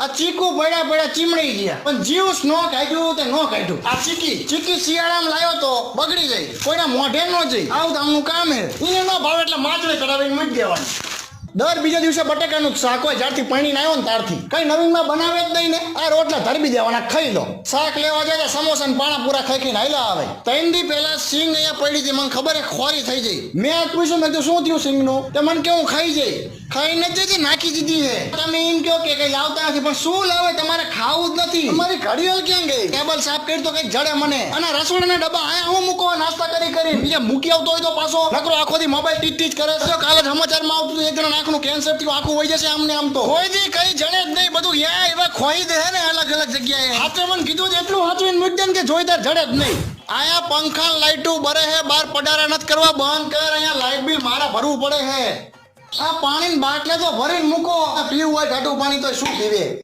આ ચીકુ પડ્યા પડ્યા ચીમડી ગયા પણ જીવસ નો કાઢ્યું તે નો કાઢ્યું. આ ચીકી શિયાળામાં લાવ્યો તો બગડી ગઈ, કોઈના મોઢે નો જઈ. આવું આમનું કામ હે. એને નો ભાવે એટલે માછલી ચડાવીને મૂકી દેવાની. દર બીજા દિવસે બટેકાનું શાક હોય, જ્યારથી પાણીને આવ્યો ને ત્યારથી કઈ નવીનમાં બનાવે જ નહીં ને. આ રોટલા ધરબી દેવાના, ખાઈ લો. શાક લેવા જાય સમોસા ને પાણા પૂરા ખાઈ ખાઈને હાલ્યા આવે. 3 દી પહેલા સિંગ અહીંયા પડી હતી, મને ખબર હે ખોરી થઈ જઈ. મેં આજ પૂછ્યું, મેં કીધું શું થયું સિંગ નું? તે મને કે હું ખાઈ જઈ. ખાઈને જ જતી નાખી દીધી હે. તમે એમ કહો કે કઈ લાવતા નથી, પણ શું લાવે? તમારે ખાવું જ નથી. તમારી ઘડિયાળ ક્યાં ગઈ? ટેબલ સાફ કરી તો કઈ જડે મને. અને રસોડાના ડબ્બા આયા હું મૂકો નાસ્તા કરી બીજા મૂકી આવતો હોય તો પાછો નકરો આખો દી મોબાઈલ ટીચ કરે છે. કાલે સમાચારમાં આવતું એક જણા આંખનું કેન્સર થયું, આખું વહી જશે આમને આમ. તો કોઈ દી કઈ જડે જ નહીં, બધું યા એવા ખોઈ દે ને અલગ અલગ જગ્યાએ. હાથે મને કીધું એટલું હાથવીને મૂકી દે ને કે જોઈદાર જડે જ નહીં. આયા પંખા લાઈટું બરે હે, બાર પડારા નથી કરવા, બંધ કર. અહીંયા લાઈટ બિલ મારા ભરવું પડે હે. આ પાણી બાટલે તો ભરીને મૂકો. પીવું હોય ઘાટું પાણી તો શું પીવે?